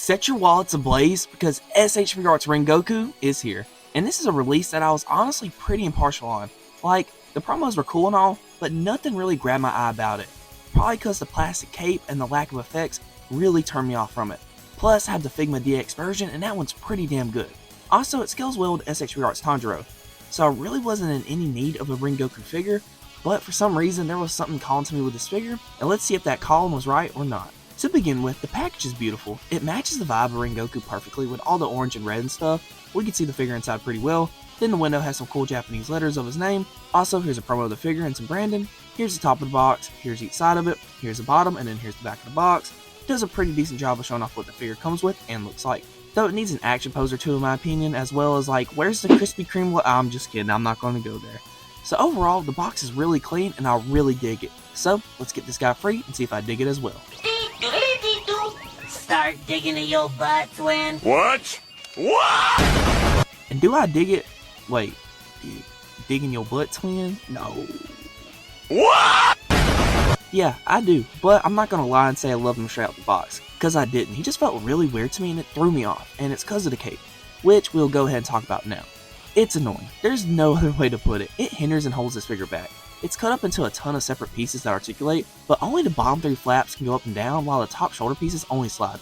Set your wallets ablaze because SH Figuarts Rengoku is here. And this is a release that I was honestly pretty impartial on. Like, the promos were cool and all, but nothing really grabbed my eye about it. Probably because the plastic cape and the lack of effects really turned me off from it. Plus, I have the Figma DX version and that one's pretty damn good. Also, it scales well with SH Figuarts Tanjiro. So I really wasn't in any need of a Rengoku figure, but for some reason there was something calling to me with this figure, and let's see if that calling was right or not. To begin with, the package is beautiful. It matches the vibe of Rengoku perfectly with all the orange and red and stuff. We can see the figure inside pretty well. Then the window has some cool Japanese letters of his name. Also, here's a promo of the figure and some branding. Here's the top of the box, here's each side of it, here's the bottom, and then here's the back of the box. It does a pretty decent job of showing off what the figure comes with and looks like. Though it needs an action pose or two in my opinion, as well as like, where's the Krispy Kreme? I'm just kidding, I'm not going to go there. So overall, the box is really clean and I really dig it. So, let's get this guy free and see if I dig it as well. Start digging in your butt, twin. What? What? And do I dig it? Wait, digging your butt, twin? No. What? Yeah, I do, but I'm not gonna lie and say I love him straight out the box, cause I didn't. He just felt really weird to me and it threw me off, and it's cause of the cape, which we'll go ahead and talk about now. It's annoying. There's no other way to put it. It hinders and holds this figure back. It's cut up into a ton of separate pieces that articulate, but only the bottom 3 flaps can go up and down while the top shoulder pieces only slide.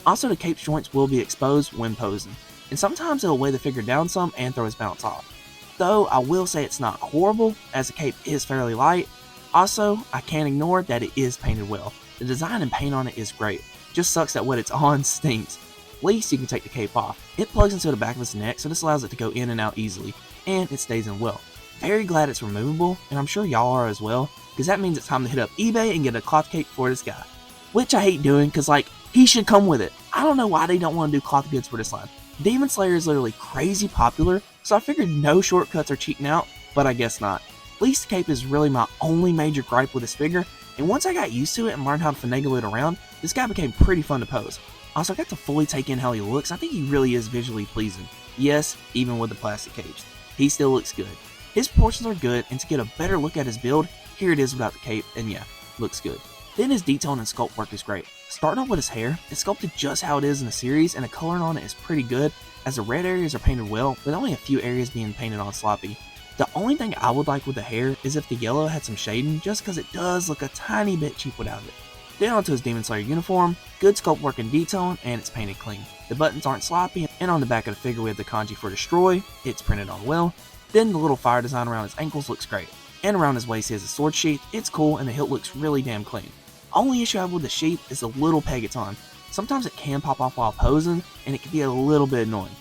Also, the cape's joints will be exposed when posing, and sometimes it'll weigh the figure down some and throw his balance off. Though I will say it's not horrible, as the cape is fairly light. Also, I can't ignore that it is painted well. The design and paint on it is great. Just sucks that what it's on stinks. At least you can take the cape off. It plugs into the back of his neck, so this allows it to go in and out easily, and it stays in well. Very glad it's removable, and I'm sure y'all are as well, because that means it's time to hit up eBay and get a cloth cape for this guy. Which I hate doing, because like, he should come with it. I don't know why they don't want to do cloth goods for this line. Demon Slayer is literally crazy popular, so I figured no shortcuts are cheating out, but I guess not. At least the cape is really my only major gripe with this figure, and once I got used to it and learned how to finagle it around, this guy became pretty fun to pose. Also, I got to fully take in how he looks. I think he really is visually pleasing. Yes, even with the plastic capes. He still looks good. His proportions are good, and to get a better look at his build, here it is without the cape, and yeah, looks good. Then his detailing and sculpt work is great. Starting off with his hair, it's sculpted just how it is in the series, and the coloring on it is pretty good, as the red areas are painted well, with only a few areas being painted on sloppy. The only thing I would like with the hair is if the yellow had some shading, just because it does look a tiny bit cheap without it. Then onto his Demon Slayer uniform, good sculpt work and detailing, and it's painted clean. The buttons aren't sloppy, and on the back of the figure we have the kanji for destroy, it's printed on well. Then the little fire design around his ankles looks great. And around his waist he has a sword sheath, it's cool and the hilt looks really damn clean. Only issue I have with the sheath is the little peg it's on. Sometimes it can pop off while posing, and it can be a little bit annoying.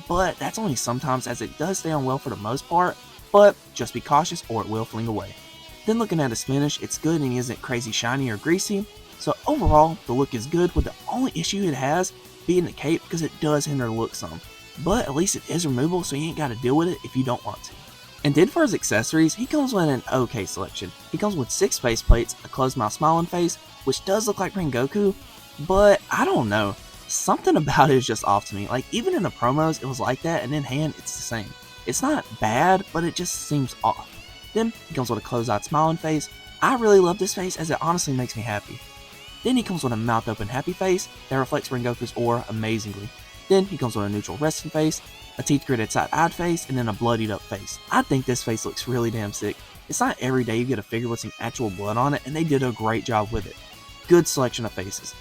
But that's only sometimes, as it does stay on well for the most part, but just be cautious or it will fling away. Then looking at his finish, it's good and he isn't crazy shiny or greasy. So overall, the look is good, with the only issue it has being the cape, because it does hinder the look some. But at least it is removable, so you ain't got to deal with it if you don't want to. And then for his accessories, he comes with an okay selection. He comes with 6 face plates, a closed mouth smiling face, which does look like Rengoku, but I don't know. Something about it is just off to me. Like, even in the promos, it was like that, and in hand, it's the same. It's not bad, but it just seems off. Then he comes with a closed-eyed smiling face. I really love this face, as it honestly makes me happy. Then he comes with a mouth-open happy face that reflects Rengoku's aura amazingly. Then he comes with a neutral resting face, a teeth-gritted side-eyed face, and then a bloodied-up face. I think this face looks really damn sick. It's not every day you get a figure with some actual blood on it, and they did a great job with it. Good selection of faces.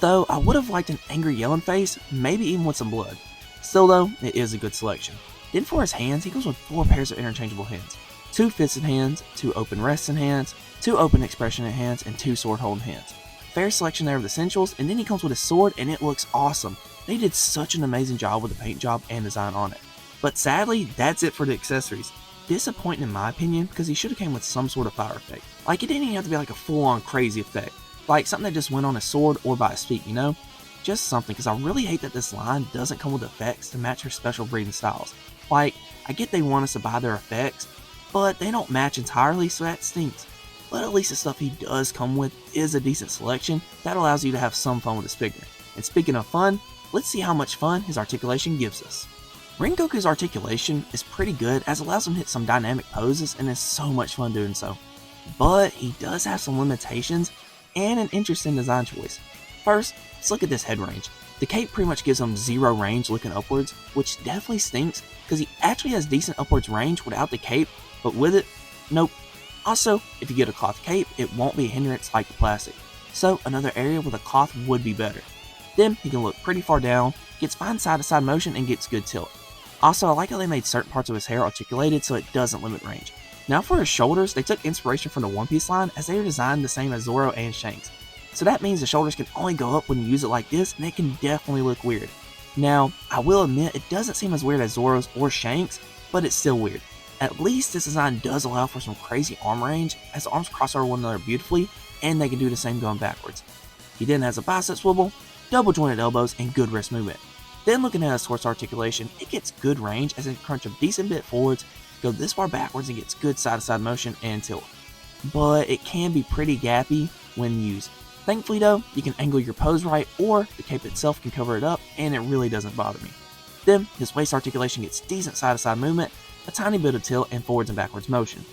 Though, I would have liked an angry yelling face, maybe even with some blood. Still though, it is a good selection. Then for his hands, he goes with 4 pairs of interchangeable hands. 2 fisted hands, 2 open resting hands, 2 open expressionate hands, and 2 sword holding hands. Fair selection there of the essentials, and then he comes with his sword, and it looks awesome. They did such an amazing job with the paint job and design on it. But sadly, that's it for the accessories. Disappointing in my opinion, because he should have came with some sort of fire effect. Like, it didn't even have to be like a full-on crazy effect. Like something that just went on his sword or by his feet, you know? Just something, because I really hate that this line doesn't come with effects to match her special breeding styles. Like, I get they want us to buy their effects, but they don't match entirely, so that stinks. But at least the stuff he does come with is a decent selection that allows you to have some fun with this figure. And speaking of fun, let's see how much fun his articulation gives us. Rengoku's articulation is pretty good, as it allows him to hit some dynamic poses and is so much fun doing so. But he does have some limitations and an interesting design choice. First, let's look at this head range. The cape pretty much gives him zero range looking upwards, which definitely stinks because he actually has decent upwards range without the cape, but with it, nope. Also, if you get a cloth cape, it won't be a hindrance like the plastic, so another area with a cloth would be better. Then he can look pretty far down, gets fine side to side motion, and gets good tilt. Also, I like how they made certain parts of his hair articulated so it doesn't limit range. Now for his shoulders, they took inspiration from the One Piece line as they are designed the same as Zoro and Shanks. So that means the shoulders can only go up when you use it like this, and it can definitely look weird. Now, I will admit it doesn't seem as weird as Zoro's or Shanks, but it's still weird. At least this design does allow for some crazy arm range, as the arms cross over one another beautifully, and they can do the same going backwards. He then has a bicep swivel, double jointed elbows, and good wrist movement. Then looking at his torso articulation, it gets good range as it can crunch a decent bit forwards, go this far backwards, and gets good side to side motion and tilt. But it can be pretty gappy when used. Thankfully though, you can angle your pose right, or the cape itself can cover it up, and it really doesn't bother me. Then, his waist articulation gets decent side to side movement, a tiny bit of tilt, and forwards and backwards motion.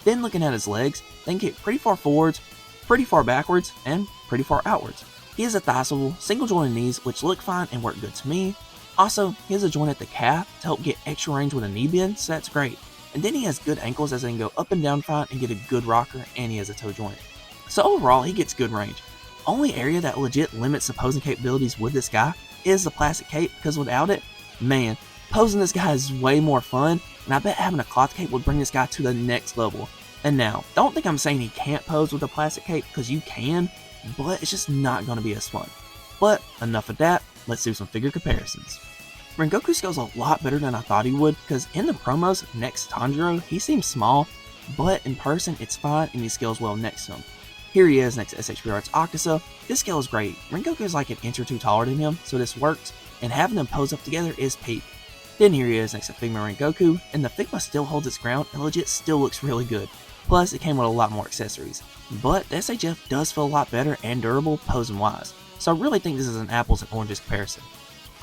Then looking at his legs, they can get pretty far forwards, pretty far backwards, and pretty far outwards. He has a thigh swivel, single jointed knees, which look fine and work good to me. Also, he has a joint at the calf to help get extra range with a knee bend, so that's great. And then he has good ankles as they can go up and down fine and get a good rocker, and he has a toe joint. So overall, he gets good range. Only area that legit limits the posing capabilities with this guy is the plastic cape, because without it, man, posing this guy is way more fun, and I bet having a cloth cape would bring this guy to the next level. And now, don't think I'm saying he can't pose with a plastic cape, because you can, but it's just not going to be as fun. But enough of that, let's do some figure comparisons. Rengoku scales a lot better than I thought he would, because in the promos next to Tanjiro, he seems small, but in person it's fine and he scales well next to him. Here he is next to SH Figuarts Akusa. This scale is great. Rengoku is like an inch or two taller than him, so this works, and having them pose up together is peak. Then here he is next to Figma Rengoku, and the Figma still holds its ground and legit still looks really good. Plus, it came with a lot more accessories. But the SHF does feel a lot better and durable posing wise, so I really think this is an apples and oranges comparison.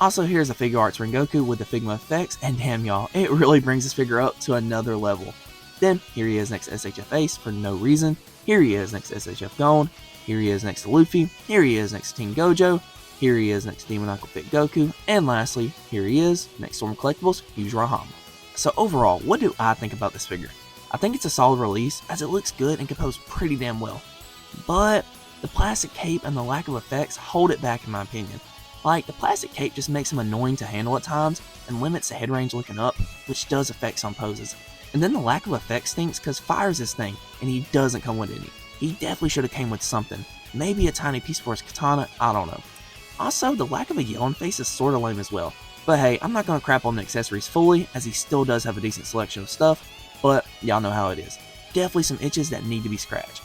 Also, here's a Figuarts Rengoku with the Figma effects, and damn y'all, it really brings this figure up to another level. Then, here he is next to SHF Ace for no reason. Here he is next to SHF Gon. Here he is next to Luffy. Here he is next to Team Gojo. Here he is next to Demon Uncle Fit Goku. And lastly, here he is next to Storm Collectibles Kyojuro Hama. So overall, what do I think about this figure? I think it's a solid release, as it looks good and can pose pretty damn well. But the plastic cape and the lack of effects hold it back in my opinion. Like, the plastic cape just makes him annoying to handle at times and limits the head range looking up, which does affect some poses. And then the lack of effects stinks because Fire's his thing, and he doesn't come with any. He definitely should have came with something. Maybe a tiny piece for his katana, I don't know. Also, the lack of a yelling face is sorta lame as well. But hey, I'm not gonna crap on the accessories fully, as he still does have a decent selection of stuff, but y'all know how it is. Definitely some itches that need to be scratched.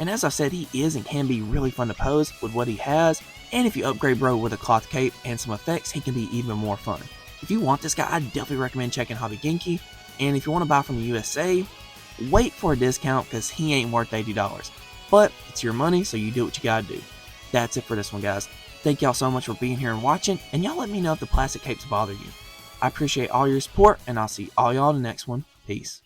And as I said, he is and can be really fun to pose with what he has, and if you upgrade bro with a cloth cape and some effects, he can be even more fun. If you want this guy, I'd definitely recommend checking Hobby Genki. And if you want to buy from the USA, wait for a discount because he ain't worth $80. But it's your money, so you do what you gotta do. That's it for this one, guys. Thank y'all so much for being here and watching, and y'all let me know if the plastic capes bother you. I appreciate all your support, and I'll see all y'all in the next one. Peace.